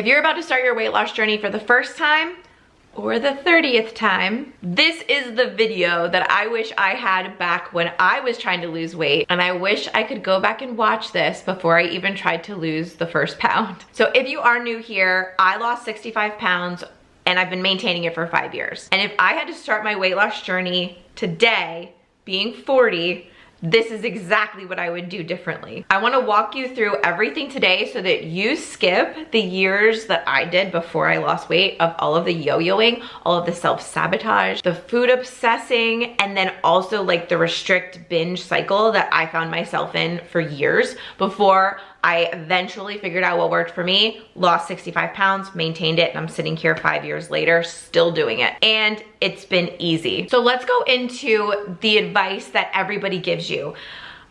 If you're about to start your weight loss journey for the first time, or the 30th time, this is the video that I wish I had back when I was trying to lose weight, and I wish I could go back and watch this before I even tried to lose the first pound. So if you are new here, I lost 65 pounds and I've been maintaining it for 5 years. And if I had to start my weight loss journey today, being 40, this is exactly what I would do differently. I wanna walk you through everything today so that you skip the years that I did before I lost weight of all of the yo-yoing, all of the self-sabotage, the food obsessing, and then also like the restrict binge cycle that I found myself in for years before I eventually figured out what worked for me, lost 65 pounds, maintained it, and I'm sitting here 5 years later, still doing it. And it's been easy. So let's go into the advice that everybody gives you.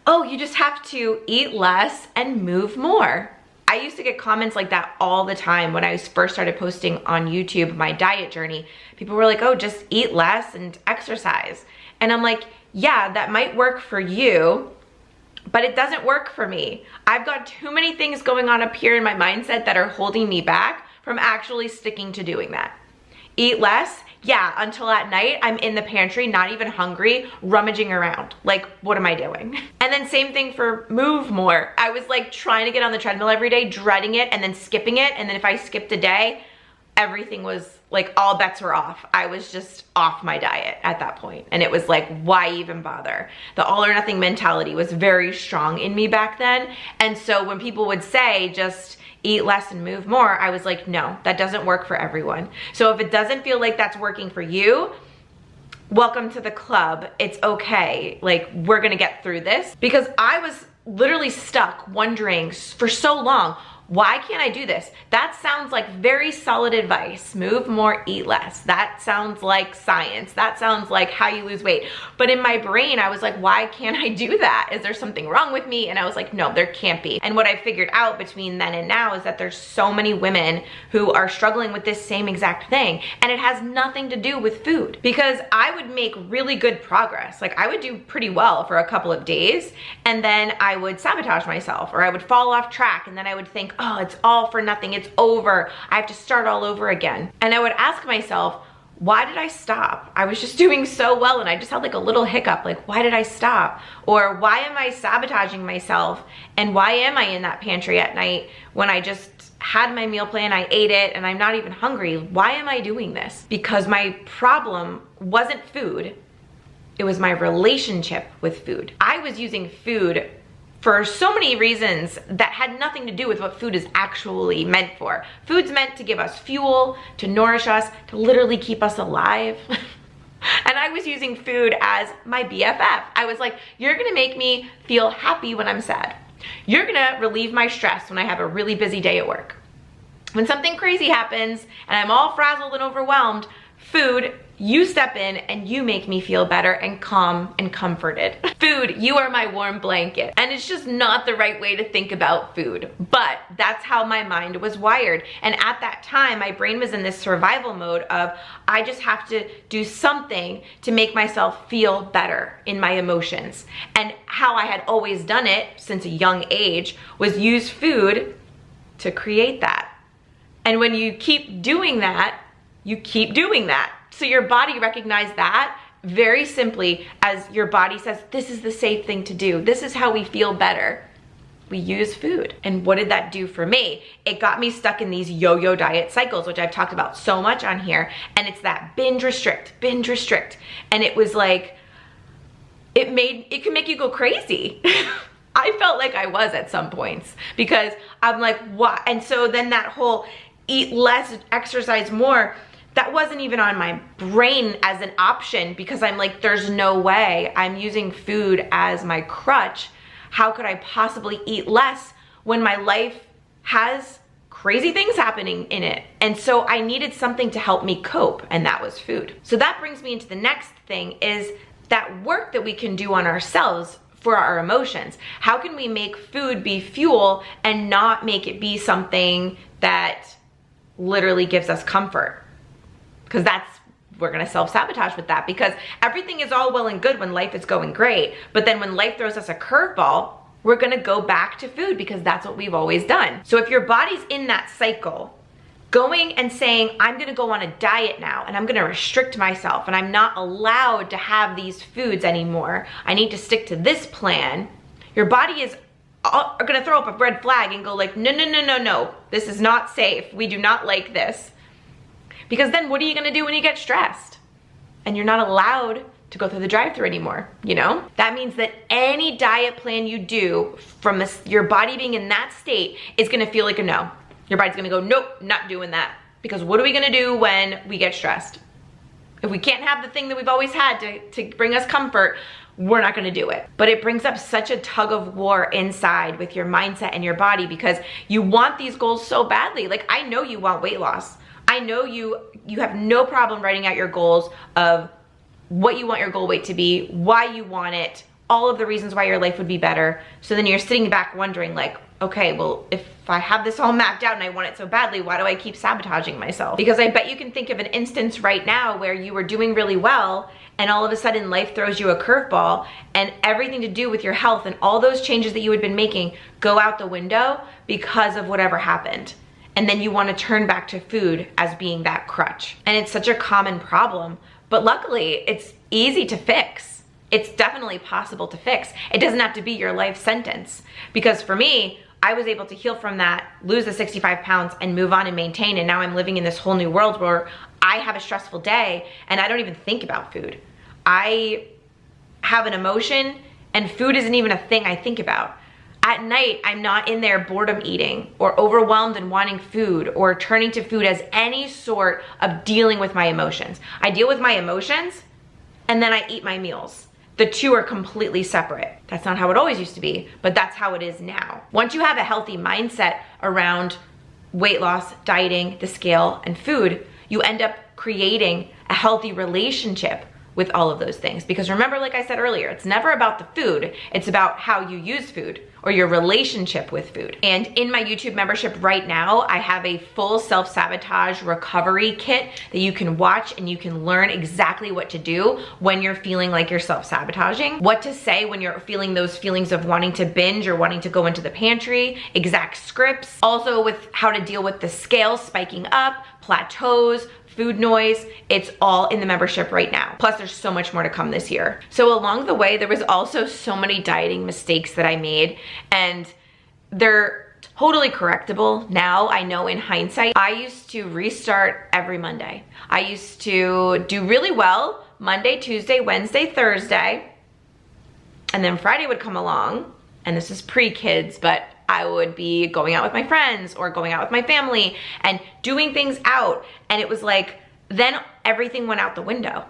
Oh, you just have to eat less and move more. I used to get comments like that all the time when I first started posting on YouTube my diet journey. People were like, oh, just eat less and exercise. And I'm like, yeah, that might work for you, but it doesn't work for me. I've got too many things going on up here in my mindset that are holding me back from actually sticking to doing that. Eat less, yeah, until at night I'm in the pantry, not even hungry, rummaging around. Like, what am I doing? And then same thing for move more. I was like trying to get on the treadmill every day, dreading it and then skipping it. And then if I skipped a day, everything was like, all bets were off. I was just off my diet at that point. And it was like, why even bother? The all or nothing mentality was very strong in me back then. And so when people would say, just eat less and move more, I was like, no, that doesn't work for everyone. So if it doesn't feel like that's working for you, welcome to the club. It's okay. Like, we're gonna get through this. Because I was literally stuck wondering for so long, why can't I do this? That sounds like very solid advice. Move more, eat less. That sounds like science. That sounds like how you lose weight. But in my brain, I was like, why can't I do that? Is there something wrong with me? And I was like, no, there can't be. And what I figured out between then and now is that there's so many women who are struggling with this same exact thing. And it has nothing to do with food, because I would make really good progress. Like, I would do pretty well for a couple of days, and then I would sabotage myself, or I would fall off track, and then I would think, oh, it's all for nothing, it's over, I have to start all over again. And I would ask myself, why did I stop? I was just doing so well and I just had like a little hiccup, like, why did I stop? Or why am I sabotaging myself? And why am I in that pantry at night when I just had my meal plan, I ate it, and I'm not even hungry? Why am I doing this? Because my problem wasn't food, it was my relationship with food. I was using food for so many reasons that had nothing to do with what food is actually meant for. Food's meant to give us fuel, to nourish us, to literally keep us alive. And I was using food as my BFF. I was like, you're gonna make me feel happy when I'm sad. You're gonna relieve my stress when I have a really busy day at work. When something crazy happens and I'm all frazzled and overwhelmed, food, you step in and you make me feel better and calm and comforted. Food, you are my warm blanket. And it's just not the right way to think about food, but that's how my mind was wired. And at that time, my brain was in this survival mode of, I just have to do something to make myself feel better in my emotions. And how I had always done it since a young age was use food to create that. And when you keep doing that, you keep doing that. So your body recognized that very simply as your body says, this is the safe thing to do. This is how we feel better. We use food. And what did that do for me? It got me stuck in these yo-yo diet cycles, which I've talked about so much on here. And it's that binge restrict. And it was like, it can make you go crazy. I felt like I was at some points, because I'm like, what? And so then that whole eat less, exercise more, that wasn't even on my brain as an option, because I'm like, there's no way. I'm using food as my crutch. How could I possibly eat less when my life has crazy things happening in it? And so I needed something to help me cope, and that was food. So that brings me into the next thing, is that work that we can do on ourselves for our emotions. How can we make food be fuel and not make it be something that literally gives us comfort? Because we're gonna self-sabotage with that, because everything is all well and good when life is going great, but then when life throws us a curveball, we're gonna go back to food because that's what we've always done. So if your body's in that cycle, Going and saying, I'm gonna go on a diet now and I'm gonna restrict myself and I'm not allowed to have these foods anymore. I need to stick to this plan. Your body is gonna throw up a red flag and go like, no, no, no, no, no. This is not safe. We do not like this. Because then what are you gonna do when you get stressed? And you're not allowed to go through the drive-thru anymore, you know? That means that any diet plan you do from your body being in that state is gonna feel like a no. Your body's gonna go, nope, not doing that. Because what are we gonna do when we get stressed? If we can't have the thing that we've always had to bring us comfort, we're not gonna do it. But it brings up such a tug of war inside with your mindset and your body because you want these goals so badly. Like, I know you want weight loss. I know you have no problem writing out your goals of what you want your goal weight to be, why you want it, all of the reasons why your life would be better. So then you're sitting back wondering like, okay, well, if I have this all mapped out and I want it so badly, why do I keep sabotaging myself? Because I bet you can think of an instance right now where you were doing really well and all of a sudden life throws you a curveball and everything to do with your health and all those changes that you had been making go out the window because of whatever happened. And then you want to turn back to food as being that crutch. And it's such a common problem, but luckily it's easy to fix. It's definitely possible to fix. It doesn't have to be your life sentence. Because for me, I was able to heal from that, lose the 65 pounds and move on and maintain. And now I'm living in this whole new world where I have a stressful day and I don't even think about food. I have an emotion and food isn't even a thing I think about. At night, I'm not in there boredom eating or overwhelmed and wanting food or turning to food as any sort of dealing with my emotions. I deal with my emotions and then I eat my meals. The two are completely separate. That's not how it always used to be, but that's how it is now. Once you have a healthy mindset around weight loss, dieting, the scale, and food, you end up creating a healthy relationship with all of those things. Because remember, like I said earlier, it's never about the food, it's about how you use food or your relationship with food. And in my YouTube membership right now, I have a full self-sabotage recovery kit that you can watch and you can learn exactly what to do when you're feeling like you're self-sabotaging, what to say when you're feeling those feelings of wanting to binge or wanting to go into the pantry, exact scripts, also with how to deal with the scale spiking up, plateaus, food noise. It's all in the membership right now. Plus there's so much more to come this year. So along the way, there was also so many dieting mistakes that I made and they're totally correctable. Now I know in hindsight, I used to restart every Monday. I used to do really well Monday, Tuesday, Wednesday, Thursday, and then Friday would come along, and this is pre-kids, but I would be going out with my friends or going out with my family and doing things out. And it was like, then everything went out the window.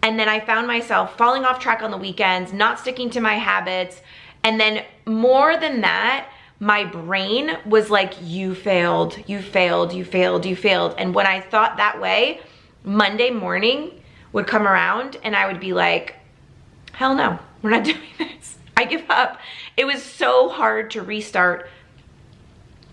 And then I found myself falling off track on the weekends, not sticking to my habits. And then more than that, my brain was like, you failed, you failed, you failed, you failed. And when I thought that way, Monday morning would come around and I would be like, hell no, we're not doing this. I give up. It was so hard to restart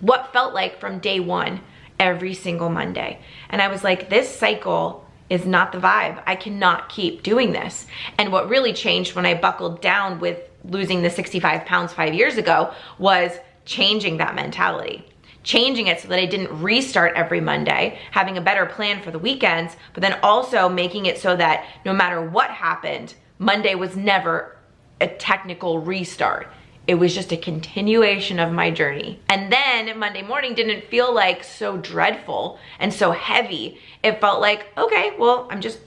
what felt like from day one every single Monday. And I was like, this cycle is not the vibe. I cannot keep doing this. And what really changed when I buckled down with losing the 65 pounds 5 years ago was changing that mentality. Changing it so that I didn't restart every Monday, having a better plan for the weekends, but then also making it so that no matter what happened, Monday was never a technical restart. It was just a continuation of my journey. And then Monday morning didn't feel like so dreadful and so heavy. It felt like, okay, well, I'm just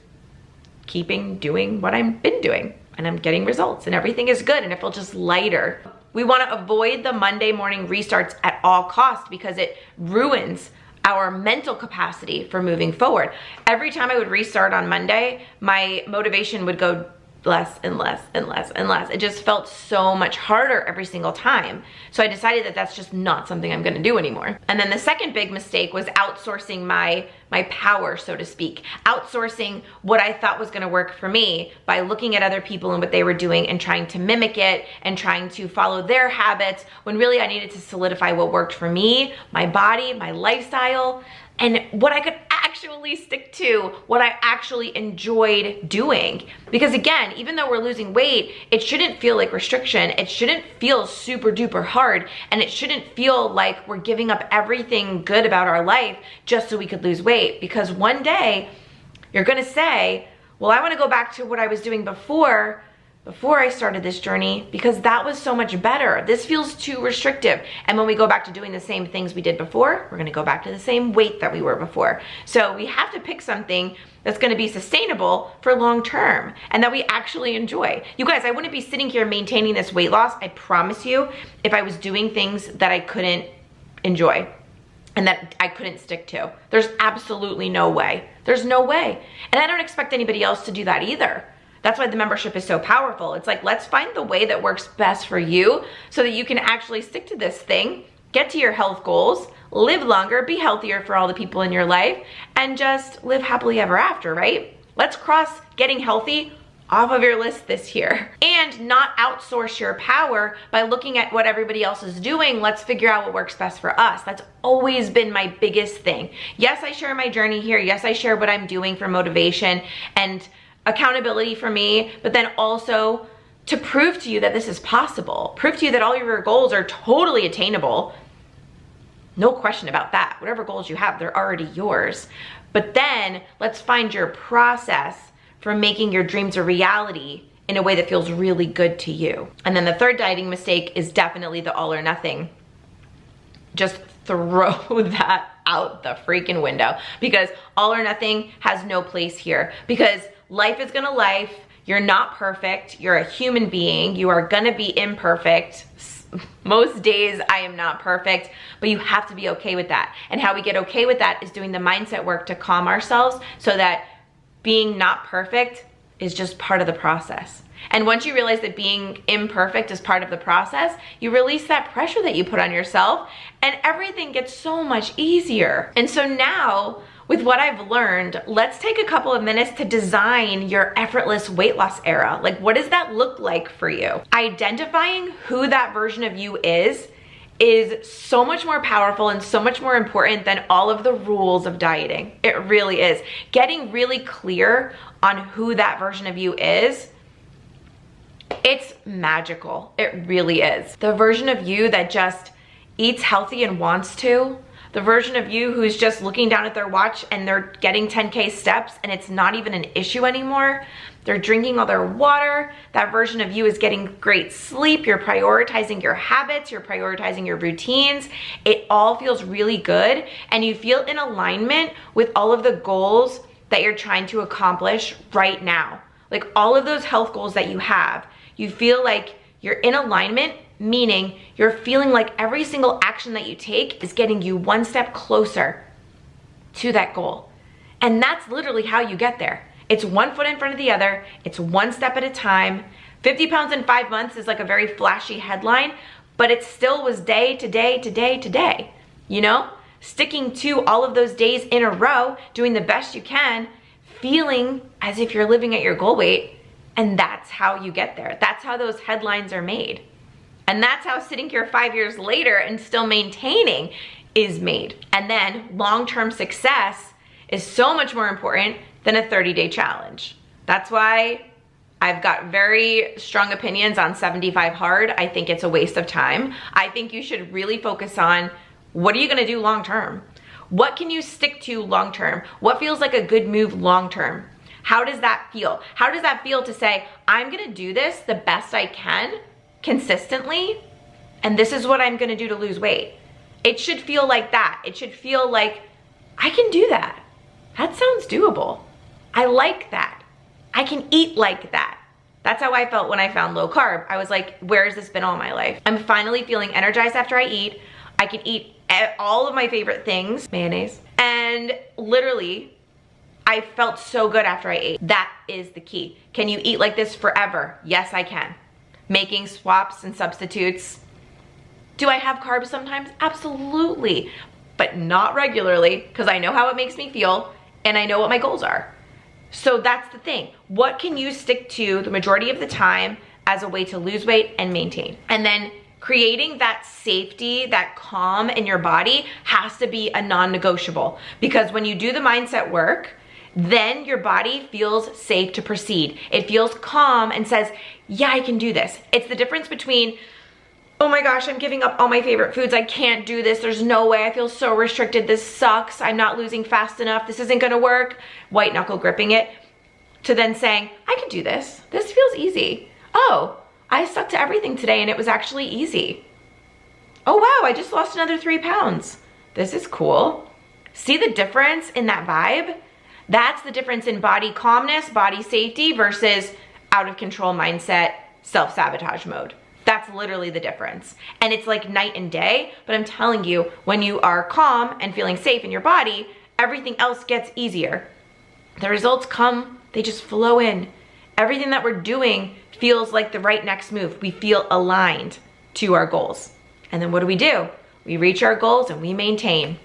keeping doing what I've been doing and I'm getting results and everything is good and it felt just lighter. We want to avoid the Monday morning restarts at all costs because it ruins our mental capacity for moving forward. Every time I would restart on Monday, my motivation would go less and less and less and less. It just felt so much harder every single time. So I decided that that's just not something I'm gonna do anymore. And then the second big mistake was outsourcing my power, so to speak. Outsourcing what I thought was gonna work for me by looking at other people and what they were doing and trying to mimic it and trying to follow their habits when really I needed to solidify what worked for me, my body, my lifestyle, and what I could actually actually stick to what I actually enjoyed doing. Because again, even though we're losing weight, it shouldn't feel like restriction. It shouldn't feel super duper hard. And it shouldn't feel like we're giving up everything good about our life just so we could lose weight. Because one day you're gonna say, well, I wanna go back to what I was doing before I started this journey, because that was so much better. This feels too restrictive. And when we go back to doing the same things we did before, we're gonna go back to the same weight that we were before. So we have to pick something that's gonna be sustainable for long term and that we actually enjoy. You guys, I wouldn't be sitting here maintaining this weight loss, I promise you, if I was doing things that I couldn't enjoy and that I couldn't stick to. There's absolutely no way. There's no way. And I don't expect anybody else to do that either. That's why the membership is so powerful. It's like, let's find the way that works best for you so that you can actually stick to this thing, get to your health goals, live longer, be healthier for all the people in your life, and just live happily ever after, right? Let's cross getting healthy off of your list this year and not outsource your power by looking at what everybody else is doing. Let's figure out what works best for us. That's always been my biggest thing. Yes, I share my journey here. Yes, I share what I'm doing for motivation and accountability for me, but then also to prove to you that this is possible. Prove to you that all of your goals are totally attainable. No question about that. Whatever goals you have, they're already yours. But then let's find your process for making your dreams a reality in a way that feels really good to you. And then the third dieting mistake is definitely the all or nothing. Just throw that out the freaking window, because all or nothing has no place here. Because life is gonna life. You're not perfect. You're a human being. You are gonna be imperfect. Most days I am not perfect, but you have to be okay with that. And how we get okay with that is doing the mindset work to calm ourselves so that being not perfect is just part of the process. And once you realize that being imperfect is part of the process, you release that pressure that you put on yourself and everything gets so much easier. And so now, with what I've learned, let's take a couple of minutes to design your effortless weight loss era. Like, what does that look like for you? Identifying who that version of you is so much more powerful and so much more important than all of the rules of dieting. It really is. Getting really clear on who that version of you is, it's magical. It really is. The version of you that just eats healthy and wants to, the version of you who's just looking down at their watch and they're getting 10K steps and it's not even an issue anymore. They're drinking all their water. That version of you is getting great sleep. You're prioritizing your habits. You're prioritizing your routines. It all feels really good and you feel in alignment with all of the goals that you're trying to accomplish right now. Like all of those health goals that you have, you feel like you're in alignment, meaning you're feeling like every single action that you take is getting you one step closer to that goal. And that's literally how you get there. It's one foot in front of the other. It's one step at a time. 50 pounds in 5 months is like a very flashy headline, but it still was day to day to day to day, you know? Sticking to all of those days in a row, doing the best you can, feeling as if you're living at your goal weight, and that's how you get there. That's how those headlines are made. And that's how sitting here 5 years later and still maintaining is made. And then long-term success is so much more important than a 30-day challenge. That's why I've got very strong opinions on 75 hard. I think it's a waste of time. I think you should really focus on what are you gonna do long-term? What can you stick to long-term? What feels like a good move long-term? How does that feel? How does that feel to say, I'm gonna do this the best I can consistently, and this is what I'm gonna do to lose weight? It should feel like that. It should feel like, I can do that. That sounds doable. I like that. I can eat like that. That's how I felt when I found low carb. I was like, where has this been all my life? I'm finally feeling energized after I eat. I can eat all of my favorite things, mayonnaise, and literally, I felt so good after I ate. That is the key. Can you eat like this forever? Yes, I can. Making swaps and substitutes. Do I have carbs sometimes? Absolutely, but not regularly because I know how it makes me feel and I know what my goals are. So that's the thing. What can you stick to the majority of the time as a way to lose weight and maintain? And then creating that safety, that calm in your body has to be a non-negotiable, because when you do the mindset work, then your body feels safe to proceed. It feels calm and says, yeah, I can do this. It's the difference between, oh my gosh, I'm giving up all my favorite foods. I can't do this. There's no way. I feel so restricted. This sucks. I'm not losing fast enough. This isn't gonna work. White knuckle gripping it, to then saying, I can do this. This feels easy. Oh, I stuck to everything today and it was actually easy. Oh wow, I just lost another 3 pounds. This is cool. See the difference in that vibe? That's the difference in body calmness, body safety versus out of control mindset, self-sabotage mode. That's literally the difference. And it's like night and day, but I'm telling you, when you are calm and feeling safe in your body, everything else gets easier. The results come, they just flow in. Everything that we're doing feels like the right next move. We feel aligned to our goals. And then what do? We reach our goals and we maintain,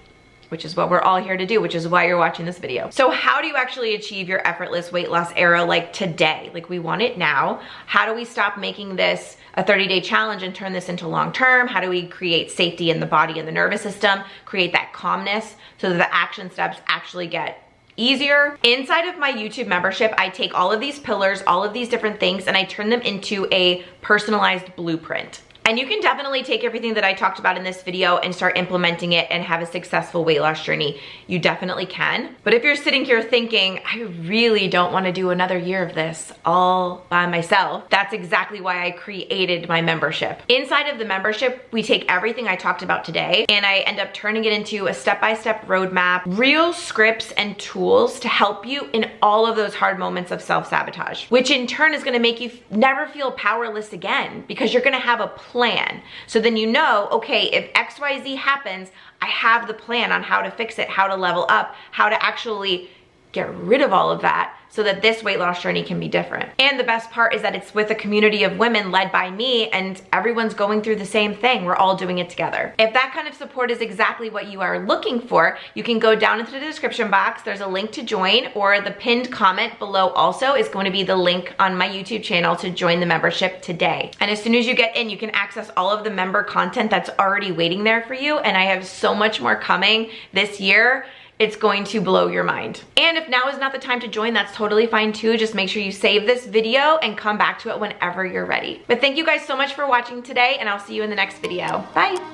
which is what we're all here to do, which is why you're watching this video. So how do you actually achieve your effortless weight loss era like today? Like we want it now. How do we stop making this a 30-day challenge and turn this into long-term? How do we create safety in the body and the nervous system, create that calmness so that the action steps actually get easier? Inside of my YouTube membership, I take all of these pillars, all of these different things, and I turn them into a personalized blueprint. And you can definitely take everything that I talked about in this video and start implementing it and have a successful weight loss journey. You definitely can. But if you're sitting here thinking, I really don't want to do another year of this all by myself, that's exactly why I created my membership. Inside of the membership, we take everything I talked about today and I end up turning it into a step-by-step roadmap, real scripts and tools to help you in all of those hard moments of self-sabotage, which in turn is going to make you never feel powerless again, because you're going to have a plan. So then you know, okay, if XYZ happens, I have the plan on how to fix it, how to level up, how to actually get rid of all of that so that this weight loss journey can be different. And the best part is that it's with a community of women led by me, and everyone's going through the same thing. We're all doing it together. If that kind of support is exactly what you are looking for, you can go down into the description box. There's a link to join, or the pinned comment below also is going to be the link on my YouTube channel to join the membership today. And as soon as you get in, you can access all of the member content that's already waiting there for you. And I have so much more coming this year. It's going to blow your mind. And if now is not the time to join, that's totally fine too. Just make sure you save this video and come back to it whenever you're ready. But thank you guys so much for watching today, and I'll see you in the next video. Bye.